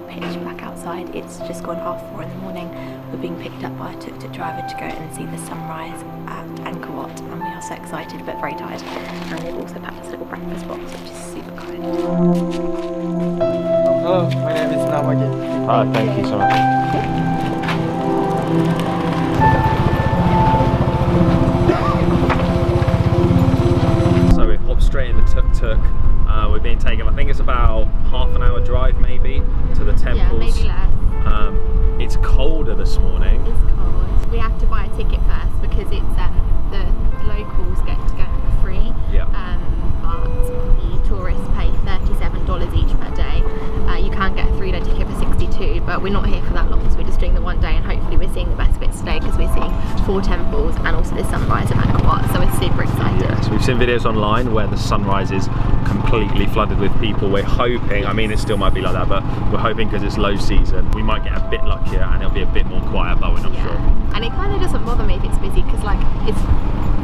pitch black outside. It's just gone 4:30 in the morning. We're being picked up by a tuk-tuk driver to go and see the sunrise at Angkor Wat, and we are so excited but very tired. And they've also packed us a little breakfast box, which is super kind. Hello, my name is Namagi. Thank you so much. So we've hopped straight in the tuk-tuk. We're being taken, I think it's about half an hour drive maybe, to the temples. Yeah, maybe less. It's colder this morning. It's cold. We have to buy a ticket first because it's the locals get to go for free. Yeah. But the tourists pay $37 each per day. You can get a 3-day ticket for $62, but we're not here for that long, so we're just doing the 1 day, and hopefully we're seeing the best bits today because we're seeing 4 temples and also the sunrise of Angkor Wat, so we're super excited. Yeah, so we've seen videos online where the sunrise is completely flooded with people. We're hoping, I mean it still might be like that, but we're hoping because it's low season, we might get a bit luckier and it'll be a bit more quiet, but we're not sure. And it kind of doesn't bother me if it's busy because like it's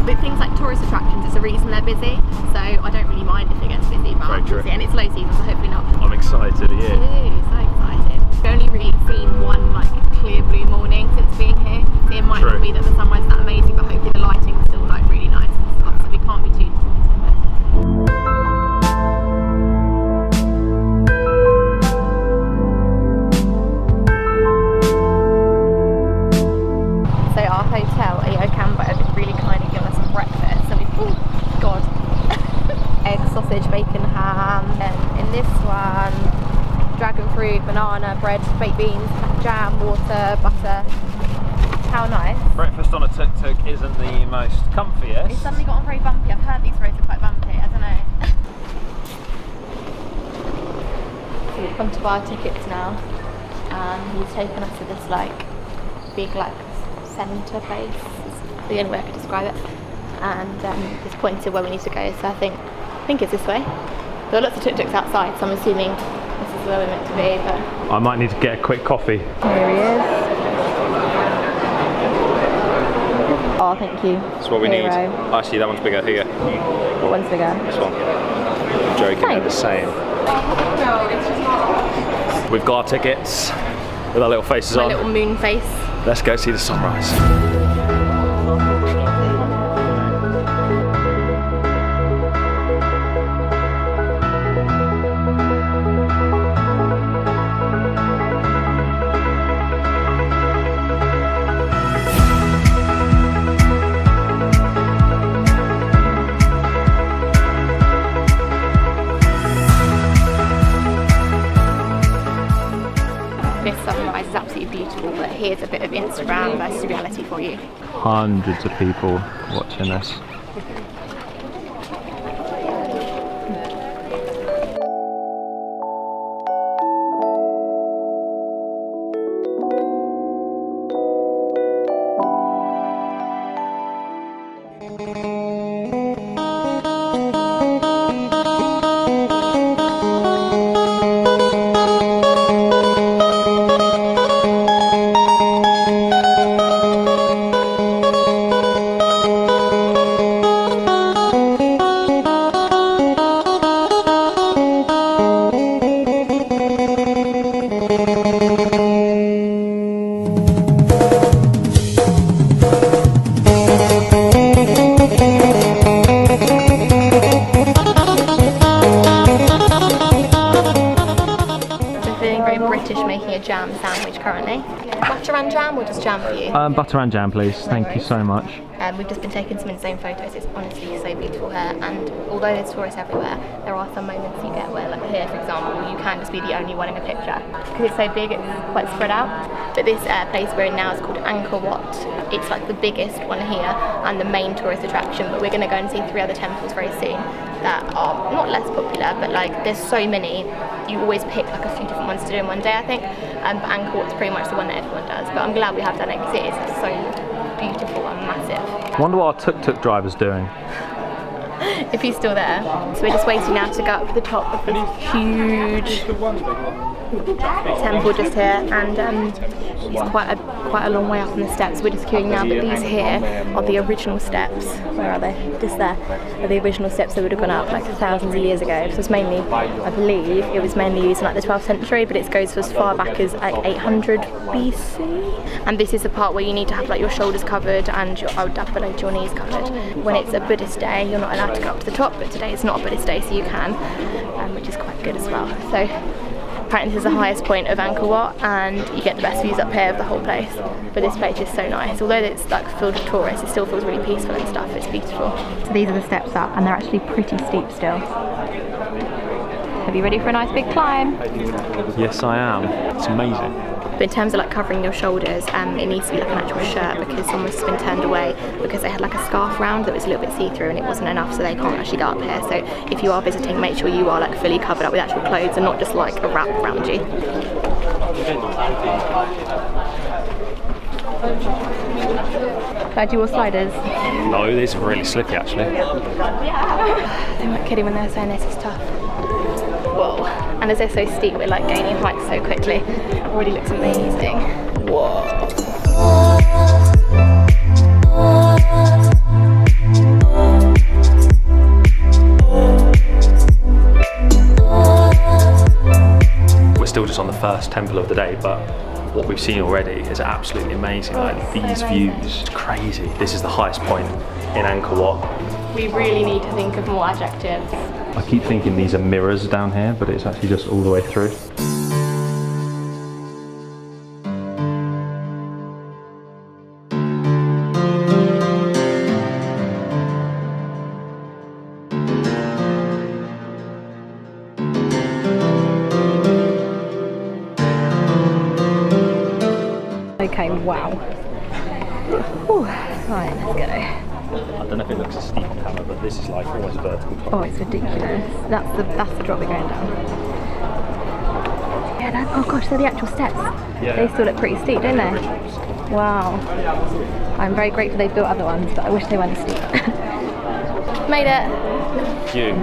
with things like tourist attractions, it's a reason they're busy, so I don't really mind if it gets busy, but we'll see. And it's low season, so hopefully not. I'm excited, yeah. Too, so excited. We've only really seen one like clear blue morning since being here, so it might not be that the sunrise is that amazing, but hopefully the lighting's still like really nice and stuff, so we can't be too disappointed. So our hotel, Cambo, have been really kind of giving us some breakfast. So we've, oh god, egg, sausage, bacon, ham, and in this one, dragon fruit, banana, bread, baked beans, jam, water, butter. How nice. Breakfast on a tuk-tuk isn't the most comfiest. It's suddenly gotten very bumpy. I've heard these roads are quite bumpy, I don't know. So we've come to buy our tickets now, and he's taken us to this like big like centre place, it's the only way I could describe it, and he's pointed where we need to go, so I think it's this way. There are lots of tuk-tuks outside, so I'm assuming this is where we're meant to be, but... I might need to get a quick coffee. Here he is. Oh, thank you. That's what we need. Actually, that one's bigger. Here. What one's bigger? This one. I'm joking, they're the same. We've got our tickets with our little faces on. My little moon face. Let's go see the sunrise. This sunrise is absolutely beautiful, but here's a bit of Instagram versus reality for you. Hundreds of people watching this. Making a jam sandwich currently. Butter and jam or just jam for you? Butter and jam please, thank you so much. We've just been taking some insane photos. It's honestly so beautiful here, and although there's tourists everywhere, there are some moments you get where, like here for example, you can just be the only one in a picture because it's so big, it's quite spread out. But this place we're in now is called Angkor Wat. It's like the biggest one here and the main tourist attraction, but we're going to go and see 3 other temples very soon that are not less popular, but like there's so many, you always pick like a few different ones to do in one day I think, but Angkor Wat's pretty much the one that everyone does, but I'm glad we have done it because it is so beautiful and massive. I wonder what our tuk-tuk driver's doing. If he's still there. So we're just waiting now to go up to the top of this huge temple just here, and it's quite quite a long way up on the steps. We're just queuing now, but these here are the original steps. Where are they? Just there. Are the original steps that would have gone up like thousands of years ago. So it's mainly, I believe, it was mainly used in like the 12th century, but it goes as far back as like 800 BC. And this is the part where you need to have like your shoulders covered and your down below your knees covered. When it's a Buddhist day, you're not allowed to go up to the top, but today it's not a Buddhist day, so you can, which is quite good as well. So apparently this is the highest point of Angkor Wat, and you get the best views up here of the whole place. But this place is so nice. Although it's like filled with tourists, it still feels really peaceful and stuff. It's beautiful. So these are the steps up, and they're actually pretty steep still. Are you ready for a nice big climb? Yes, I am. It's amazing. But in terms of like covering your shoulders, it needs to be like an actual shirt, because some has been turned away because they had like a scarf round that was a little bit see-through and it wasn't enough, so they can't actually go up here. So if you are visiting, make sure you are like fully covered up with actual clothes and not just like a wrap around you. Glad you wore sliders. No, it's really slippy actually. They weren't kidding when they were saying this is tough. Whoa. And as they're so steep, we're like gaining height so quickly. It already looks amazing. Whoa. We're still just on the first temple of the day, but what we've seen already is absolutely amazing. Like these views, it's crazy. This is the highest point in Angkor Wat. We really need to think of more adjectives. I keep thinking these are mirrors down here, but it's actually just all the way through. Okay, wow. Ooh, right, let's go. I don't know if it looks as steep on camera, but this is like almost vertical. Oh, it's ridiculous. That's the drop we're going down. Yeah, oh gosh, they're the actual steps. Yeah. They still look pretty steep, don't they? Wow. I'm very grateful they built other ones, but I wish they weren't as steep. Made it. You.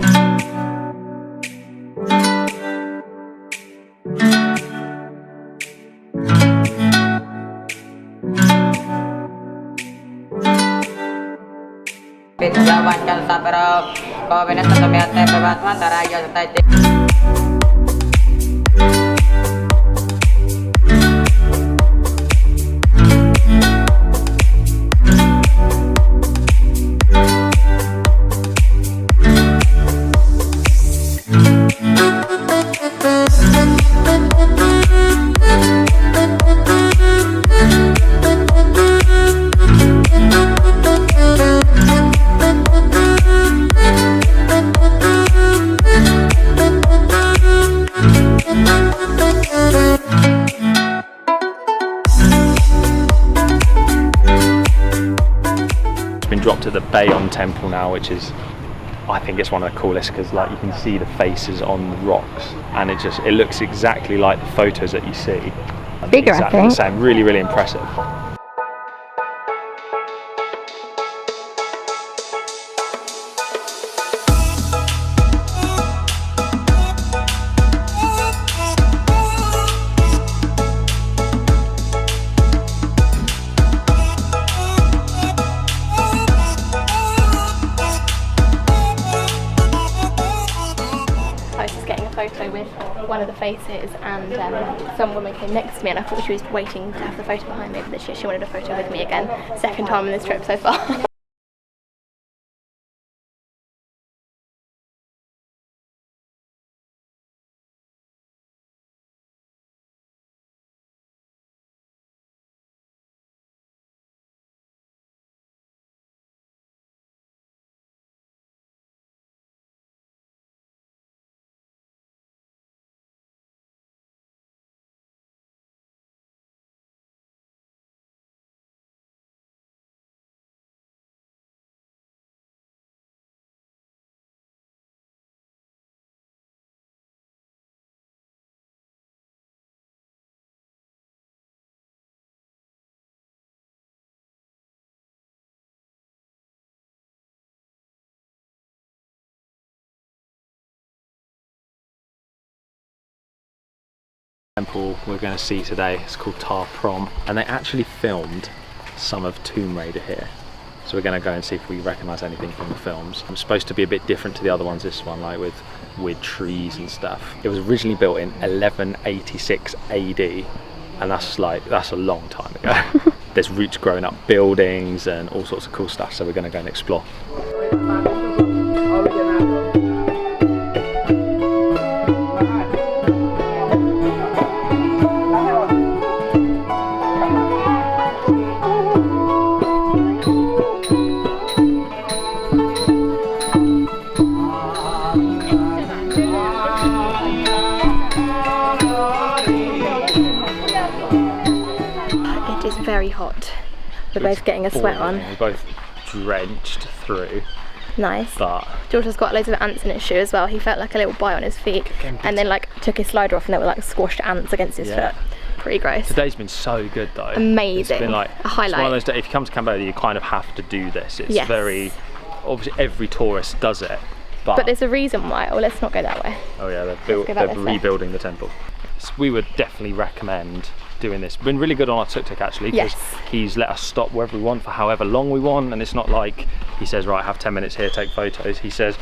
Dropped at the Bayon Temple now, which is, I think it's one of the coolest, because like you can see the faces on the rocks, and it looks exactly like the photos that you see. Bigger, exactly I think. The same. Really, really impressive. Photo with one of the faces, and some woman came next to me and I thought she was waiting to have the photo behind me, but she wanted a photo with me again. Second time on this trip so far. temple we're going to see today. It's called Tar Prom, and they actually filmed some of Tomb Raider here. So we're going to go and see if we recognise anything from the films. It's supposed to be a bit different to the other ones, this one, like with weird trees and stuff. It was originally built in 1186 AD, and that's a long time ago. There's roots growing up buildings and all sorts of cool stuff, so we're going to go and explore. Very hot. We're both getting a sweat on. We're both drenched through. Nice. But George has got loads of ants in his shoe as well. He felt like a little bite on his feet, and then like took his slider off, and there were like squashed ants against his foot. Pretty gross. Today's been so good though. Amazing. It's been like a highlight. It's one of those days, if you come to Cambodia, you kind of have to do this. It's very obviously every tourist does it, but there's a reason why. Oh, let's not go that way. Oh yeah, they're rebuilding the temple. So we would definitely recommend doing this. Been really good on our tuk-tuk actually, because he's let us stop wherever we want for however long we want, and it's not like he says, right, have 10 minutes here, take photos. He says,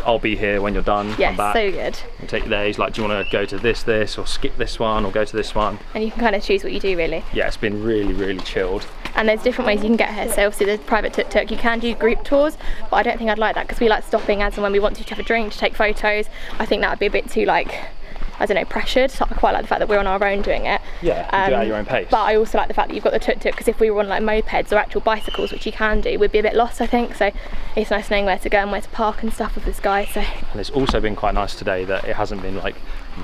I'll be here when you're done. Yes, come back, so good. and take you there. He's like, do you want to go to this, or skip this one, or go to this one? And you can kind of choose what you do, really. Yeah, it's been really, really chilled. And there's different ways you can get here. So obviously there's private tuk-tuk. You can do group tours, but I don't think I'd like that, because we like stopping as and when we want to have a drink, to take photos. I think that would be a bit too like, I don't know, pressured. So I quite like the fact that we're on our own doing it. Yeah, you do it at your own pace. But I also like the fact that you've got the tuk-tuk, because if we were on like mopeds or actual bicycles, which you can do, we'd be a bit lost, I think. So it's nice knowing where to go and where to park and stuff with this guy. So. And it's also been quite nice today that it hasn't been like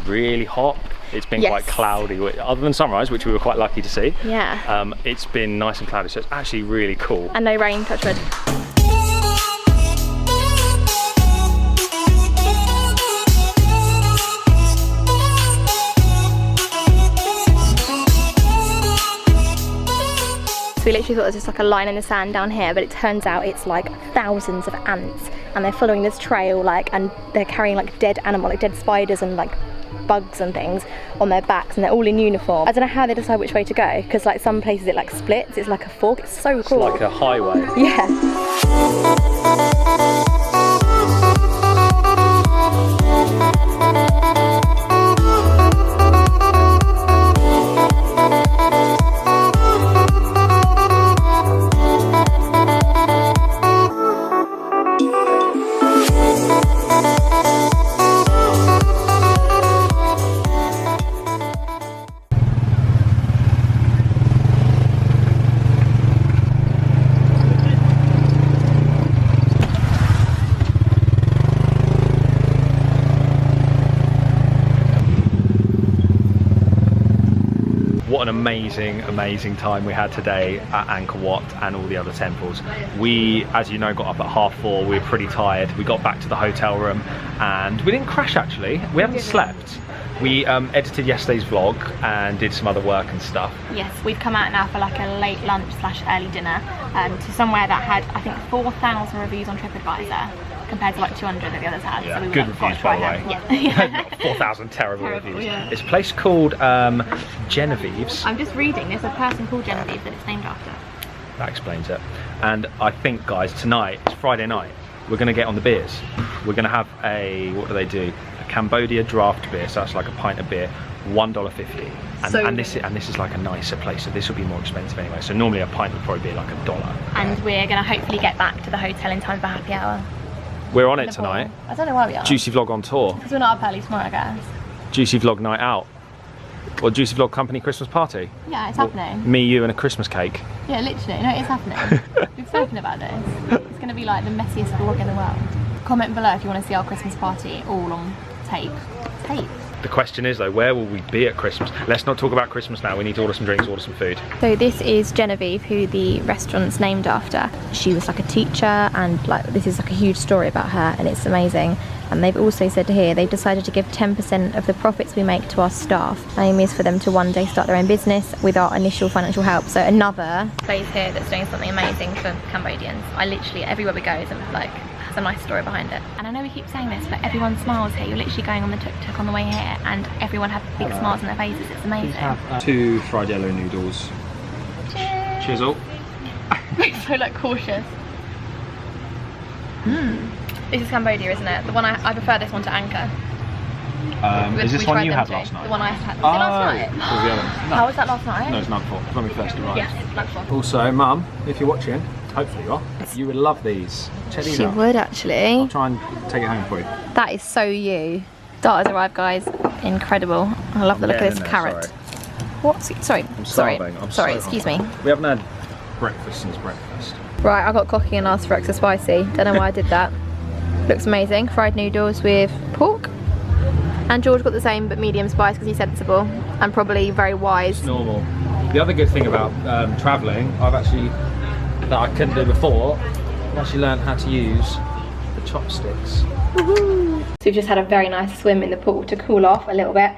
really hot. It's been quite cloudy, other than sunrise, which we were quite lucky to see. Yeah. It's been nice and cloudy, so it's actually really cool. And no rain, touch wood. We literally thought there was just like a line in the sand down here, but it turns out it's like thousands of ants, and they're following this trail, like, and they're carrying like dead animal, like dead spiders and like bugs and things on their backs, and they're all in uniform. I don't know how they decide which way to go, because like some places it like splits, it's like a fork. It's so cool. It's like a highway. Yeah. What an amazing time we had today at Angkor Wat and all the other temples. We, as you know, got up at 4:30. We were pretty tired. We got back to the hotel room and we didn't crash actually. We haven't slept. We edited yesterday's vlog and did some other work and stuff. Yes, we've come out now for like a late lunch / early dinner to somewhere that had, I think, 4,000 reviews on TripAdvisor, compared to like 200 that the others had. Yeah, so we good went reviews by the way. Yeah. 4,000 terrible reviews. Yeah. It's a place called Genevieve's. I'm just reading, there's a person called Genevieve that it's named after. That explains it. And I think, guys, tonight, it's Friday night, we're going to get on the beers. We're going to have a, what do they do? A Cambodia draft beer, so that's like a pint of beer, $1.50. And this is like a nicer place, so this will be more expensive anyway. So normally a pint would probably be like $1. And we're going to hopefully get back to the hotel in time for happy hour. We're on it tonight. I don't know why we are. Juicy Vlog on tour. Because we're not up early tomorrow, guys. Juicy Vlog night out. Or Juicy Vlog company Christmas party. Yeah, it's happening. Me, you and a Christmas cake. Yeah, literally. No, it's happening. We've spoken about this. It's going to be like the messiest vlog in the world. Comment below if you want to see our Christmas party all on tape. The question is though, where will we be at Christmas? Let's not talk about Christmas now. We need to order some drinks, order some food. So this is Genevieve, who the restaurant's named after. She was like a teacher, and like this is like a huge story about her, and it's amazing. And they've also said here they've decided to give 10% of the profits we make to our staff. Aim is for them to one day start their own business with our initial financial help. So another place here that's doing something amazing for Cambodians. I literally, everywhere we go is like has a nice story behind it. And I know we keep saying this, but everyone smiles here. You're literally going on the tuk-tuk on the way here and everyone has big smiles on their faces. It's amazing. Have 2 fried yellow noodles. Cheers. Cheers all. So like cautious. This is Cambodia, isn't it? The one I prefer this one to Angkor. Is this one you had too. last night? The one I had. Was it last night? Was the other one? No. How was that last night? No, it's night before. When we first arrived. Yes, night before. Also, Mum, if you're watching, hopefully you are, you would love these. Check these She out. would actually. I'll try and take it home for you. That is so you. Starters arrived, guys. Incredible. I love the look of this carrot. What? Sorry. I'm starving. I'm sorry. so Excuse me. We haven't had breakfast since breakfast. Right, I got cocky and asked for extra spicy. Don't know why I did that. Looks amazing. Fried noodles with pork. And George got the same, but medium spice because he's sensible and probably very wise. It's normal. The other good thing about travelling, that I couldn't do before, I've actually learned how to use the chopsticks. Woohoo! So we've just had a very nice swim in the pool to cool off a little bit.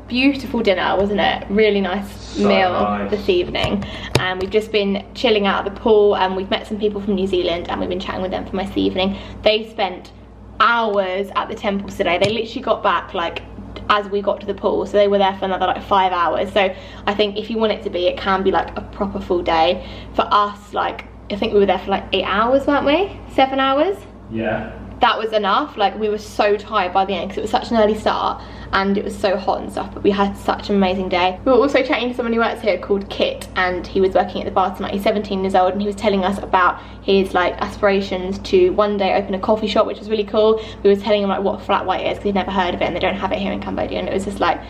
Beautiful dinner, wasn't it? Really nice meal this evening. And we've just been chilling out at the pool and we've met some people from New Zealand and we've been chatting with them for most of the evening. They spent hours at the temples today. They literally got back like as we got to the pool, so they were there for another like 5 hours. So I think if you want it to be, it can be like a proper full day. For us, like I think we were there for like 8 hours, weren't we? 7 hours? Yeah. That was enough. Like we were so tired by the end because it was such an early start and it was so hot and stuff, but we had such an amazing day. We were also chatting to someone who works here called Kit, and he was working at the bar tonight. He's 17 years old and he was telling us about his like aspirations to one day open a coffee shop, which was really cool. We were telling him like what flat white is because he'd never heard of it and they don't have it here in Cambodia, and it was just like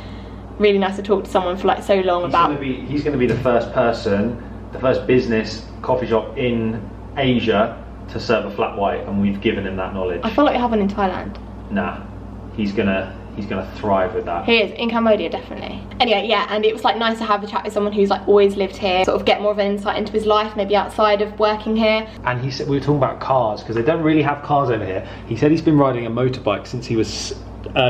really nice to talk to someone for like so long about. He's going to be the first person, the first business coffee shop in Asia to serve a flat white, and we've given him that knowledge. I feel like we have one in Thailand. Nah, he's gonna thrive with that. He is, in Cambodia definitely. Anyway, yeah, and it was like nice to have a chat with someone who's like always lived here, sort of get more of an insight into his life, maybe outside of working here. And he said, we were talking about cars, because they don't really have cars over here. He said he's been riding a motorbike since he was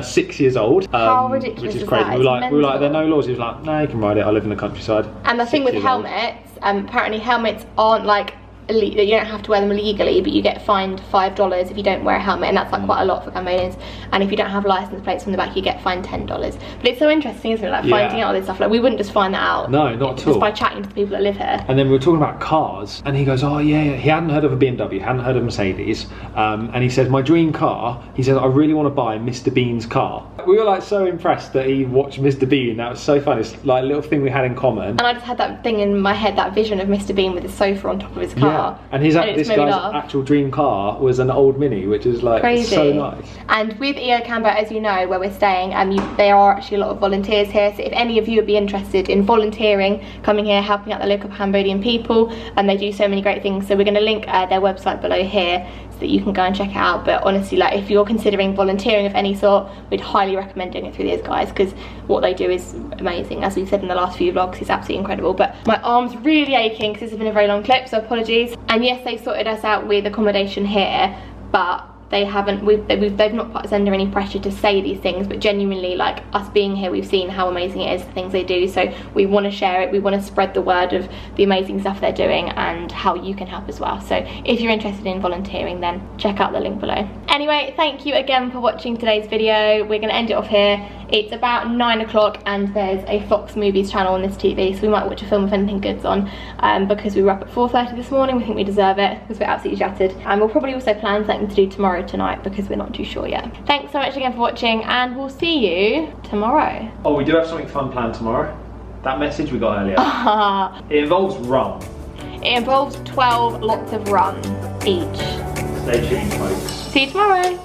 6 years old. How ridiculous which is is crazy. that? We were like, there are no laws. He was like, no, you can ride it. I live in the countryside. And the thing with helmets, apparently helmets aren't like, you don't have to wear them legally, but you get fined $5 if you don't wear a helmet, and that's like quite a lot for Cambodians. And if you don't have license plates on the back, you get fined $10. But it's so interesting, isn't it? Like finding out all this stuff. Like we wouldn't just find that out. No, not at all. Just by chatting to the people that live here. And then we were talking about cars, and he goes, oh yeah, he hadn't heard of a BMW, hadn't heard of Mercedes, and he says, my dream car, he says, I really want to buy Mr. Bean's car. We were like so impressed that he watched Mr. Bean. That was so fun. It's like a little thing we had in common. And I just had that thing in my head, that vision of Mr. Bean with his sofa on top of his car. Yeah. And this guy's actual dream car was an old Mini, which is like crazy. So nice. And with EO Cambo, as you know, where we're staying, there are actually a lot of volunteers here. So if any of you would be interested in volunteering, coming here, helping out the local Cambodian people, and they do so many great things. So we're going to link their website below here so that you can go and check it out. But honestly, like if you're considering volunteering of any sort, we'd highly recommend doing it through these guys because what they do is amazing. As we've said in the last few vlogs, it's absolutely incredible. But my arm's really aching because this has been a very long clip, so apologies. And yes, they've sorted us out with accommodation here, but they haven't, they've not put us under any pressure to say these things, but genuinely, like us being here, we've seen how amazing it is, the things they do, so we want to share it. We want to spread the word of the amazing stuff they're doing and how you can help as well. So if you're interested in volunteering, then check out the link below. Anyway, thank you again for watching today's video. We're going to end it off here. It's about 9 o'clock and there's a Fox Movies channel on this TV, so we might watch a film if anything good's on, because we were up at 4:30 this morning. We think we deserve it because we're absolutely shattered, and we'll probably also plan something to do tomorrow tonight because we're not too sure yet. Thanks so much again for watching, and we'll see you tomorrow. Oh, we do have something fun planned tomorrow. That message we got earlier. It involves rum. It involves 12 lots of rum each. Stay tuned, folks. See you tomorrow.